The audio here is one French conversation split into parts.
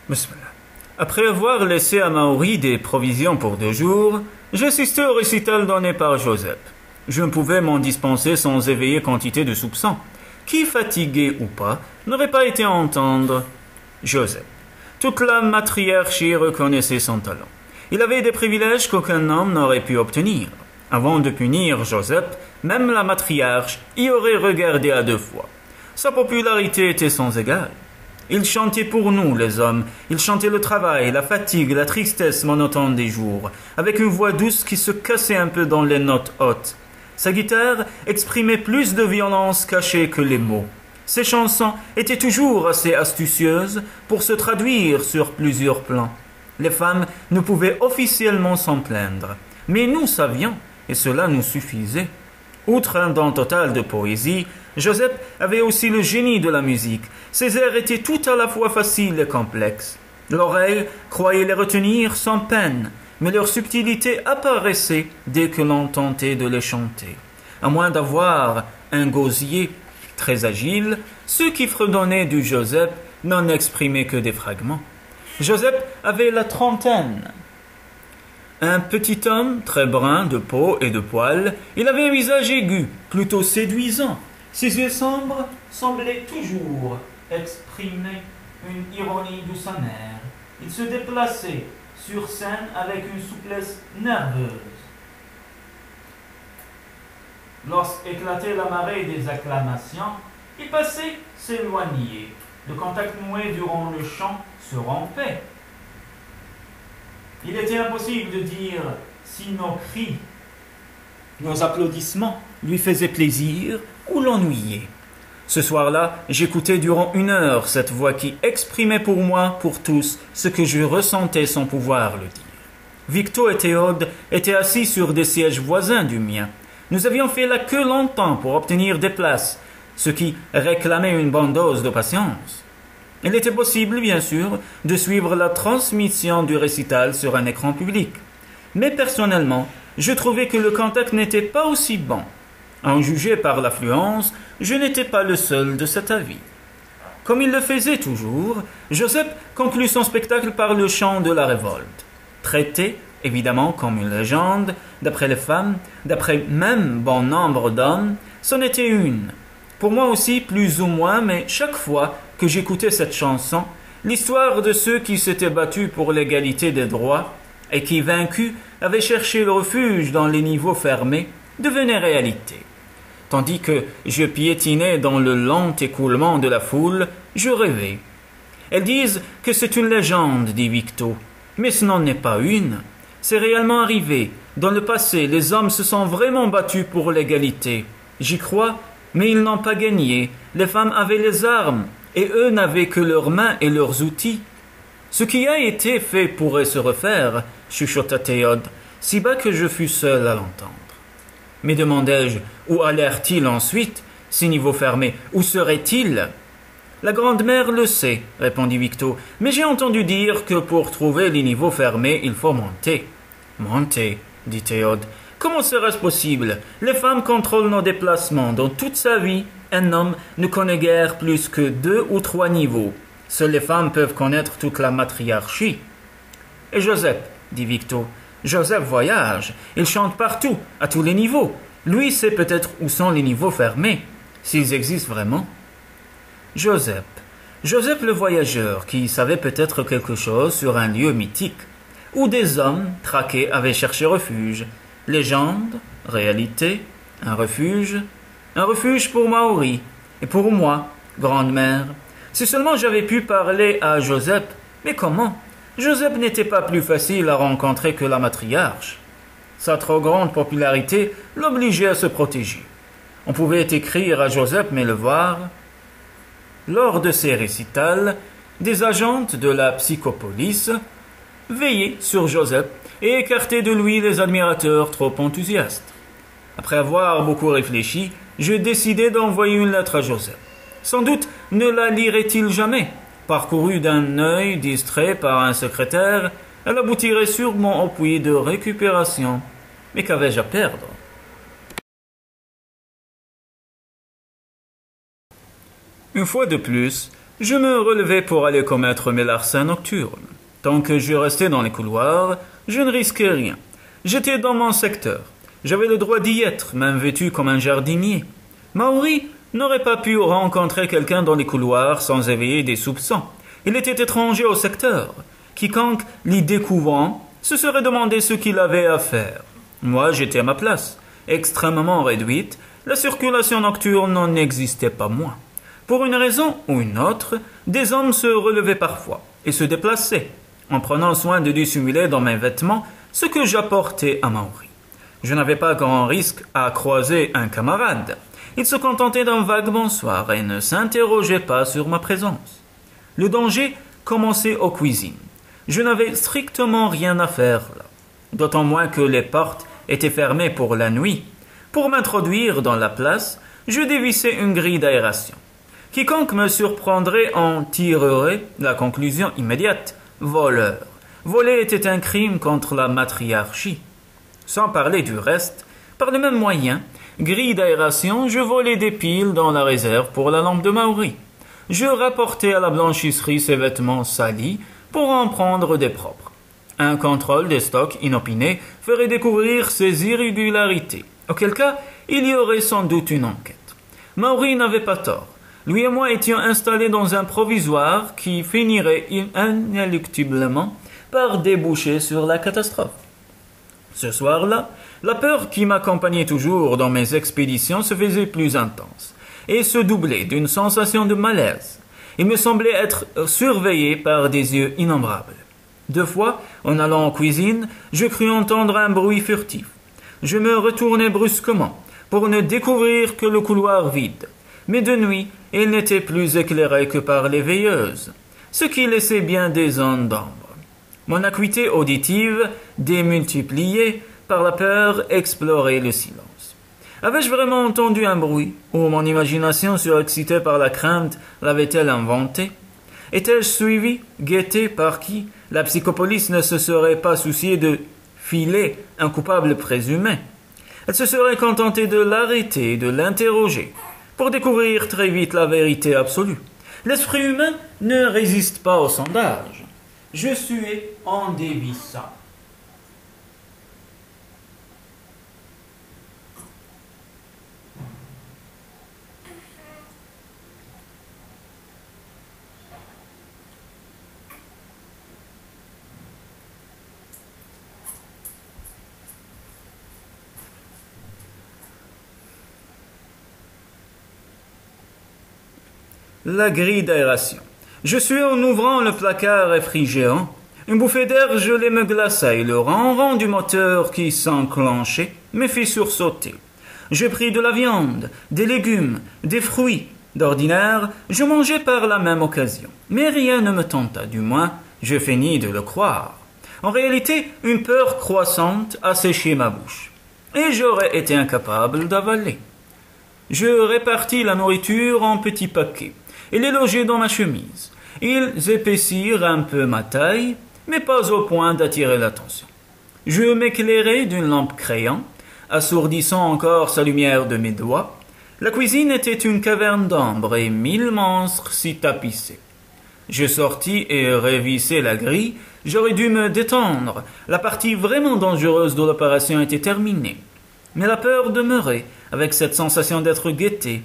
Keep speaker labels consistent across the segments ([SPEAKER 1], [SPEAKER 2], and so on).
[SPEAKER 1] Bismillah. Après avoir laissé à Maori des provisions pour 2 jours, j'assistais au récital donné par Joseph. Je ne pouvais m'en dispenser sans éveiller quantité de soupçons. Qui, fatigué ou pas, n'aurait pas été à entendre Joseph? Toute la matriarchie reconnaissait son talent. Il avait des privilèges qu'aucun homme n'aurait pu obtenir. Avant de punir Joseph, même la matriarche y aurait regardé à 2 fois. Sa popularité était sans égale. Il chantait pour nous, les hommes. Il chantait le travail, la fatigue, la tristesse monotone des jours, avec une voix douce qui se cassait un peu dans les notes hautes. Sa guitare exprimait plus de violence cachée que les mots. Ses chansons étaient toujours assez astucieuses pour se traduire sur plusieurs plans. Les femmes ne pouvaient officiellement s'en plaindre, mais nous savions, et cela nous suffisait. Outre un don total de poésie, Joseph avait aussi le génie de la musique. Ses airs étaient tout à la fois faciles et complexes. L'oreille croyait les retenir sans peine, mais leur subtilité apparaissait dès que l'on tentait de les chanter. À moins d'avoir un gosier très agile, ceux qui fredonnaient du Joseph n'en exprimaient que des fragments. Joseph avait la trentaine. Un petit homme, très brun de peau et de poils, il avait un visage aigu, plutôt séduisant. Ses yeux sombres semblaient toujours exprimer une ironie douce amère. Il se déplaçait sur scène avec une souplesse nerveuse. Lorsqu'éclatait la marée des acclamations, il passait, s'éloignait. Le contact noué durant le chant se rompait. Il était impossible de dire si nos cris, nos applaudissements lui faisaient plaisir ou l'ennuyaient. Ce soir-là, j'écoutais durant 1 heure cette voix qui exprimait pour moi, pour tous, ce que je ressentais sans pouvoir le dire. Victo et Théode étaient assis sur des sièges voisins du mien. Nous avions fait la queue longtemps pour obtenir des places, ce qui réclamait une bonne dose de patience. Il était possible, bien sûr, de suivre la transmission du récital sur un écran public. Mais personnellement, je trouvais que le contact n'était pas aussi bon. En juger par l'affluence, je n'étais pas le seul de cet avis. Comme il le faisait toujours, Joseph conclut son spectacle par le chant de la révolte. Traité, évidemment, comme une légende, d'après les femmes, d'après même bon nombre d'hommes, c'en était une. Pour moi aussi, plus ou moins, mais chaque fois que j'écoutais cette chanson, l'histoire de ceux qui s'étaient battus pour l'égalité des droits et qui, vaincus, avaient cherché le refuge dans les niveaux fermés, devenait réalité. Tandis que je piétinais dans le lent écoulement de la foule, je rêvais. Elles disent que c'est une légende, dit Victo, mais ce n'en est pas une. C'est réellement arrivé. Dans le passé, les hommes se sont vraiment battus pour l'égalité. J'y crois, mais ils n'ont pas gagné. Les femmes avaient les armes, et eux n'avaient que leurs mains et leurs outils. Ce qui a été fait pourrait se refaire, chuchota Théode, si bas que je fus seul à l'entendre. Mais demandai-je, où allèrent-ils ensuite, ces niveaux fermés? Où seraient-ils? La grande-mère le sait, répondit Victo, mais j'ai entendu dire que pour trouver les niveaux fermés, il faut monter. Monter, dit Théode. Comment serait-ce possible? Les femmes contrôlent nos déplacements. Dans toute sa vie, un homme ne connaît guère plus que 2 ou 3 niveaux. Seules les femmes peuvent connaître toute la matriarchie. Et Joseph, dit Victo, Joseph voyage. Il chante partout, à tous les niveaux. Lui sait peut-être où sont les niveaux fermés, s'ils existent vraiment. Joseph le voyageur, qui savait peut-être quelque chose sur un lieu mythique, où des hommes traqués avaient cherché refuge. Légende, réalité, un refuge pour Maori, et pour moi, grande-mère. Si seulement j'avais pu parler à Joseph, mais comment? Joseph n'était pas plus facile à rencontrer que la matriarche. Sa trop grande popularité l'obligeait à se protéger. On pouvait écrire à Joseph, mais le voir. Lors de ces récitals, des agentes de la psychopolice veillaient sur Joseph et écartaient de lui les admirateurs trop enthousiastes. Après avoir beaucoup réfléchi, je décidai d'envoyer une lettre à Joseph. Sans doute ne la lirait-il jamais. Parcourue d'un œil distrait par un secrétaire, elle aboutirait sûrement au puits de récupération. Mais qu'avais-je à perdre? Une fois de plus, Je me relevai pour aller commettre mes larcins nocturnes. Tant que je restais dans les couloirs, je ne risquais rien. J'étais dans mon secteur. J'avais le droit d'y être, même vêtu comme un jardinier. Maury n'aurait pas pu rencontrer quelqu'un dans les couloirs sans éveiller des soupçons. Il était étranger au secteur. Quiconque l'y découvrant se serait demandé ce qu'il avait à faire. Moi, j'étais à ma place, extrêmement réduite. La circulation nocturne n'en existait pas moins. Pour une raison ou une autre, des hommes se relevaient parfois et se déplaçaient, en prenant soin de dissimuler dans mes vêtements ce que j'apportais à Maury. Je n'avais pas grand risque à croiser un camarade. Il se contentait d'un vague bonsoir et ne s'interrogeait pas sur ma présence. Le danger commençait aux cuisines. Je n'avais strictement rien à faire là, d'autant moins que les portes étaient fermées pour la nuit. Pour m'introduire dans la place, je dévissais une grille d'aération. Quiconque me surprendrait en tirerait la conclusion immédiate. Voleur. Voler était un crime contre la matriarchie. Sans parler du reste, par le même moyen, grille d'aération, je volais des piles dans la réserve pour la lampe de Maury. Je rapportais à la blanchisserie ses vêtements salis pour en prendre des propres. Un contrôle des stocks inopiné ferait découvrir ces irrégularités, auquel cas il y aurait sans doute une enquête. Maury n'avait pas tort. Lui et moi étions installés dans un provisoire qui finirait inéluctablement par déboucher sur la catastrophe. Ce soir-là, la peur qui m'accompagnait toujours dans mes expéditions se faisait plus intense et se doublait d'une sensation de malaise. Il me semblait être surveillé par des yeux innombrables. 2 fois, en allant en cuisine, je crus entendre un bruit furtif. Je me retournai brusquement pour ne découvrir que le couloir vide. Mais de nuit, il n'était plus éclairé que par les veilleuses, ce qui laissait bien des zones d'ombre. Mon acuité auditive, démultipliée par la peur, explorait le silence. Avais-je vraiment entendu un bruit, ou mon imagination surexcitée par la crainte l'avait-elle inventé? Étais-je suivi, guetté par qui la psychopolice ne se serait pas souciée de filer un coupable présumé? Elle se serait contentée de l'arrêter et de l'interroger, pour découvrir très vite la vérité absolue. L'esprit humain ne résiste pas au sondage. Je suais en dévissant. La grille d'aération. Je suis en ouvrant le placard réfrigérant. Une bouffée d'air gelé me glaça et le ronron du moteur qui s'enclenchait me fit sursauter. Je pris de la viande, des légumes, des fruits. D'ordinaire, je mangeais par la même occasion. Mais rien ne me tenta, du moins, je feignis de le croire. En réalité, une peur croissante asséchait ma bouche. Et j'aurais été incapable d'avaler. Je répartis la nourriture en petits paquets et les logeai dans ma chemise. Ils épaissirent un peu ma taille, mais pas au point d'attirer l'attention. Je m'éclairai d'une lampe crayon, assourdissant encore sa lumière de mes doigts. La cuisine était une caverne d'ombre et 1000 monstres s'y tapissaient. Je sortis et révissai la grille. J'aurais dû me détendre. La partie vraiment dangereuse de l'opération était terminée. Mais la peur demeurait, avec cette sensation d'être guetté.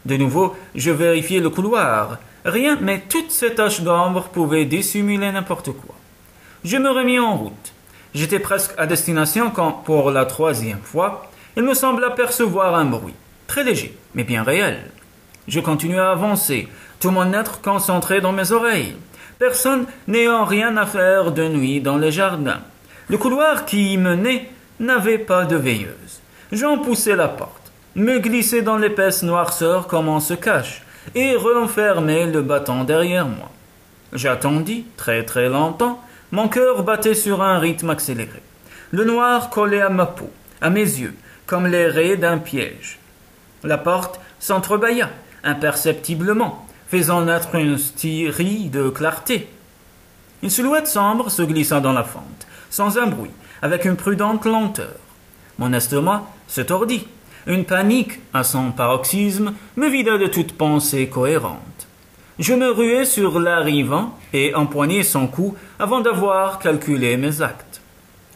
[SPEAKER 1] De nouveau, je vérifiai le couloir. Rien, mais toutes ces taches d'ombre pouvaient dissimuler n'importe quoi. Je me remis en route. J'étais presque à destination quand, pour la 3e fois, il me sembla percevoir un bruit, très léger, mais bien réel. Je continuai à avancer, tout mon être concentré dans mes oreilles. Personne n'ayant rien à faire de nuit dans les jardins. Le couloir qui y menait n'avait pas de veilleuse. J'en poussai la porte, me glissai dans l'épaisse noirceur comme on se cache, et renfermai le bâton derrière moi. J'attendis, très très longtemps, mon cœur battait sur un rythme accéléré. Le noir collait à ma peau, à mes yeux, comme les raies d'un piège. La porte s'entrebâilla, imperceptiblement, faisant naître une styrie de clarté. Une silhouette sombre se glissa dans la fente, sans un bruit, avec une prudente lenteur. Mon estomac se tordit. Une panique, à son paroxysme, me vida de toute pensée cohérente. Je me ruai sur l'arrivant et empoignai son cou avant d'avoir calculé mes actes.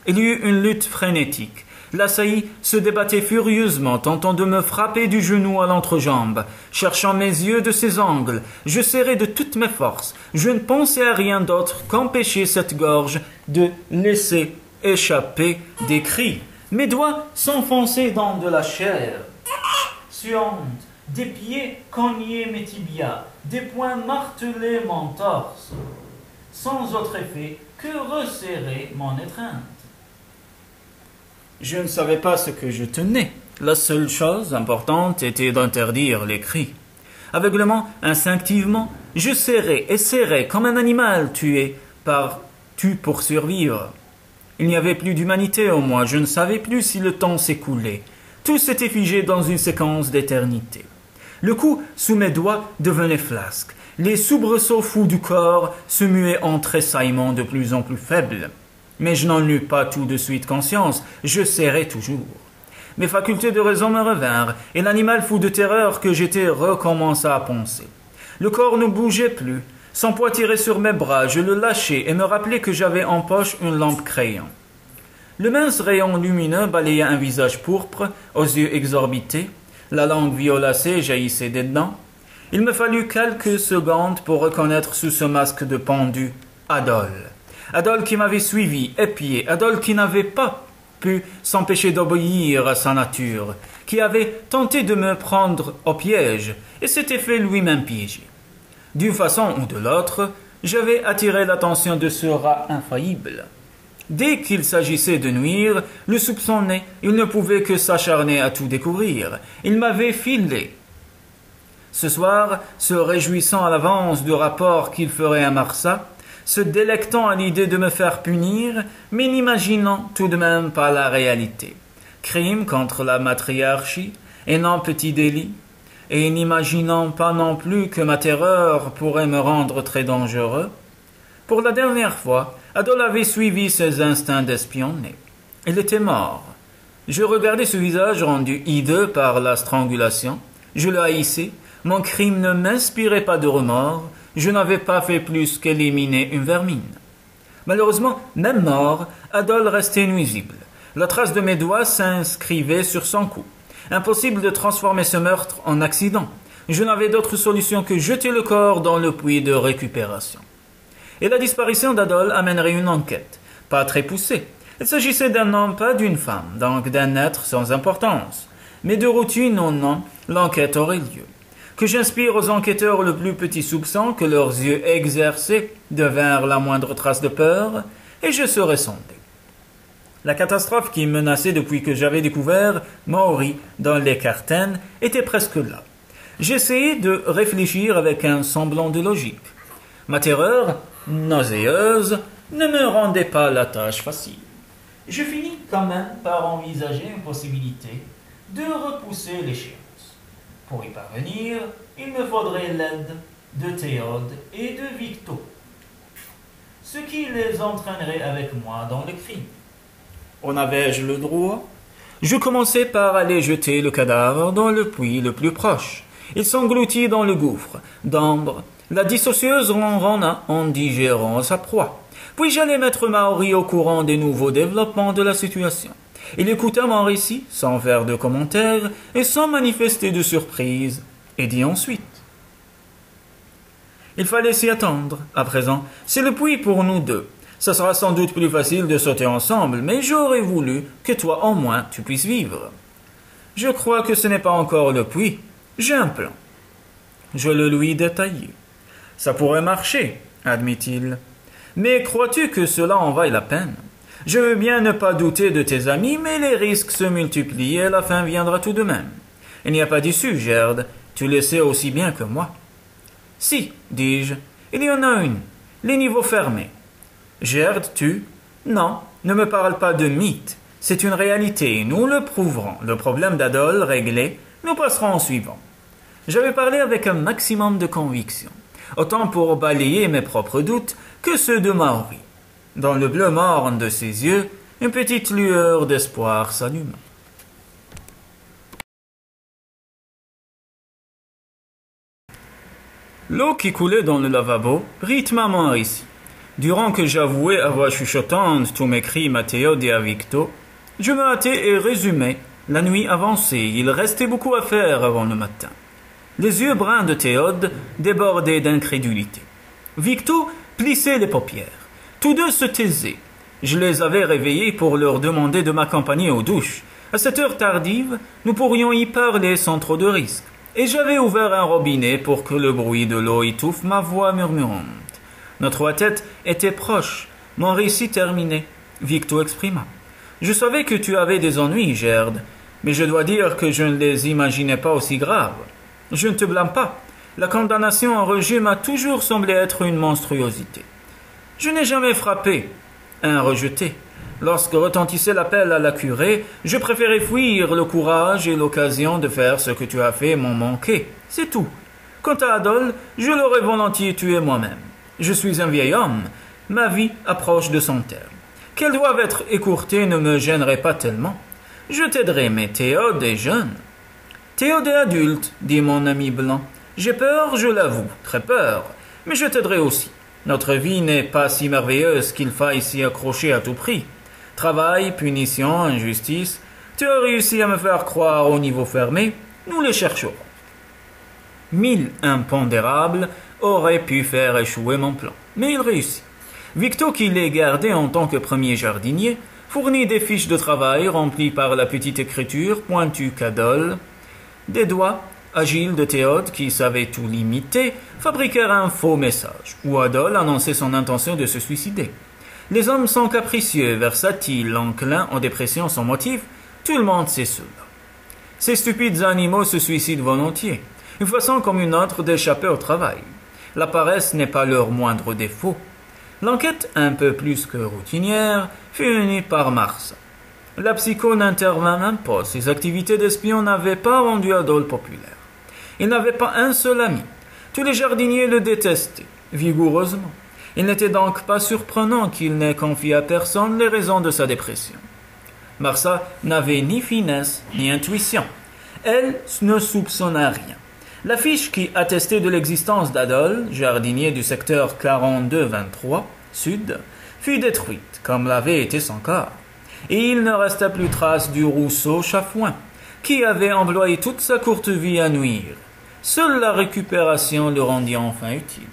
[SPEAKER 1] Il y eut une lutte frénétique. L'assailli se débattait furieusement, tentant de me frapper du genou à l'entrejambe. Cherchant mes yeux de ses angles, je serrais de toutes mes forces. Je ne pensais à rien d'autre qu'empêcher cette gorge de laisser échapper des cris. Mes doigts s'enfonçaient dans de la chair suante, des pieds cognaient mes tibias, des poings martelaient mon torse, sans autre effet que resserrer mon étreinte. Je ne savais pas ce que je tenais. La seule chose importante était d'interdire les cris. Aveuglement, instinctivement, je serrais et serrais comme un animal tué pour survivre. Il n'y avait plus d'humanité en moi, je ne savais plus si le temps s'écoulait. Tout s'était figé dans une séquence d'éternité. Le cou sous mes doigts devenait flasque. Les soubresauts fous du corps se muaient en tressaillements de plus en plus faibles. Mais je n'en eus pas tout de suite conscience, je serrais toujours. Mes facultés de raison me revinrent, et l'animal fou de terreur que j'étais recommença à poncer. Le corps ne bougeait plus. Son poids tirait sur mes bras, je le lâchai et me rappelai que j'avais en poche une lampe crayon. Le mince rayon lumineux balayait un visage pourpre, aux yeux exorbités. La langue violacée jaillissait des dents. Il me fallut quelques secondes pour reconnaître sous ce masque de pendu Adol. Adol qui m'avait suivi, épié, Adol qui n'avait pas pu s'empêcher d'obéir à sa nature, qui avait tenté de me prendre au piège et s'était fait lui-même piéger. D'une façon ou de l'autre, j'avais attiré l'attention de ce rat infaillible. Dès qu'il s'agissait de nuire, le soupçonnait, il ne pouvait que s'acharner à tout découvrir. Il m'avait filé. Ce soir, se réjouissant à l'avance du rapport qu'il ferait à Marsa, se délectant à l'idée de me faire punir, mais n'imaginant tout de même pas la réalité. Crime contre la matriarchie, et non petit délit, et n'imaginant pas non plus que ma terreur pourrait me rendre très dangereux, pour la dernière fois, Adol avait suivi ses instincts d'espionner. Il était mort. Je regardais ce visage rendu hideux par la strangulation. Je le haïssais. Mon crime ne m'inspirait pas de remords. Je n'avais pas fait plus qu'éliminer une vermine. Malheureusement, même mort, Adol restait nuisible. La trace de mes doigts s'inscrivait sur son cou. Impossible de transformer ce meurtre en accident. Je n'avais d'autre solution que jeter le corps dans le puits de récupération. Et la disparition d'Adol amènerait une enquête, pas très poussée. Il s'agissait d'un homme, pas d'une femme, donc d'un être sans importance. Mais de routine ou non, l'enquête aurait lieu. Que j'inspire aux enquêteurs le plus petit soupçon, que leurs yeux exercés devinrent la moindre trace de peur, et je serais sondé. La catastrophe qui menaçait depuis que j'avais découvert Maori dans les Cartènes était presque là. J'essayais de réfléchir avec un semblant de logique. Ma terreur, nauséeuse, ne me rendait pas la tâche facile. Je finis quand même par envisager une possibilité de repousser l'échéance. Pour y parvenir, il me faudrait l'aide de Théode et de Victo, ce qui les entraînerait avec moi dans le crime. En avais-je le droit? Je commençai par aller jeter le cadavre dans le puits le plus proche. Il s'engloutit dans le gouffre d'ambre. La dissocieuse ronronna en digérant sa proie. Puis j'allais mettre Maori au courant des nouveaux développements de la situation. Il écouta mon récit sans faire de commentaires et sans manifester de surprise, et dit ensuite. Il fallait s'y attendre. À présent, c'est le puits pour nous deux. Ça sera sans doute plus facile de sauter ensemble, mais j'aurais voulu que toi au moins tu puisses vivre. Je crois que ce n'est pas encore le puits. J'ai un plan. Je le lui détaillai. Ça pourrait marcher, admit-il. Mais crois-tu que cela en vaille la peine? Je veux bien ne pas douter de tes amis, mais les risques se multiplient et la fin viendra tout de même. Il n'y a pas d'issue, Gerd. Tu le sais aussi bien que moi. Si, dis-je, il y en a une. Les niveaux fermés. Gerd, tu? Non, ne me parle pas de mythe. C'est une réalité, nous le prouverons. Le problème d'Adol réglé, nous passerons au suivant. J'avais parlé avec un maximum de conviction, autant pour balayer mes propres doutes que ceux de Maori. Dans le bleu morne de ses yeux, une petite lueur d'espoir s'alluma. L'eau qui coulait dans le lavabo rythma mon récit. Durant que j'avouais à voix chuchotante tous mes crimes à Théode et à Victo, je me hâtais et résumais. La nuit avançait, il restait beaucoup à faire avant le matin. Les yeux bruns de Théode débordaient d'incrédulité. Victo plissait les paupières. Tous deux se taisaient. Je les avais réveillés pour leur demander de m'accompagner aux douches. À cette heure tardive, nous pourrions y parler sans trop de risques. Et j'avais ouvert un robinet pour que le bruit de l'eau étouffe ma voix murmurante. Notre tête était proche. Mon récit terminé. Victo exprima. Je savais que tu avais des ennuis, Gerd, mais je dois dire que je ne les imaginais pas aussi graves. Je ne te blâme pas. La condamnation en rejet m'a toujours semblé être une monstruosité. Je n'ai jamais frappé un rejeté. Lorsque retentissait l'appel à la curée, je préférais fuir. Le courage et l'occasion de faire ce que tu as fait m'ont manqué. C'est tout. Quant à Adol, je l'aurais volontiers tué moi-même. Je suis un vieil homme. Ma vie approche de son terme. Qu'elle doive être écourtée ne me gênerait pas tellement. Je t'aiderai, mais Théode est jeune. Théode est adulte, dit mon ami blanc. J'ai peur, je l'avoue, très peur, mais je t'aiderai aussi. Notre vie n'est pas si merveilleuse qu'il faille s'y accrocher à tout prix. Travail, punition, injustice, tu as réussi à me faire croire au niveau fermé, nous les chercherons. 1000 impondérables auraient pu faire échouer mon plan, mais il réussit. Victo, qui les gardait en tant que premier jardinier, fournit des fiches de travail remplies par la petite écriture pointue qu'Adol. Des doigts agiles de Théode, qui savait tout limiter, fabriquèrent un faux message, où Adol annonçait son intention de se suicider. Les hommes sont capricieux, versatiles, enclins en dépression sans motif, tout le monde sait cela. Ces stupides animaux se suicident volontiers, une façon comme une autre d'échapper au travail. La paresse n'est pas leur moindre défaut. L'enquête, un peu plus que routinière, fut menée par Marsa. La psycho n'intervint même pas, ses activités d'espion n'avaient pas rendu Adol populaire. Il n'avait pas un seul ami. Tous les jardiniers le détestaient, vigoureusement. Il n'était donc pas surprenant qu'il n'ait confié à personne les raisons de sa dépression. Marsa n'avait ni finesse ni intuition. Elle ne soupçonna rien. L'affiche qui attestait de l'existence d'Adol, jardinier du secteur 4223 sud, fut détruite, comme l'avait été son corps. Et il ne resta plus trace du Rousseau chafouin, qui avait employé toute sa courte vie à nuire. Seule la récupération le rendit enfin utile.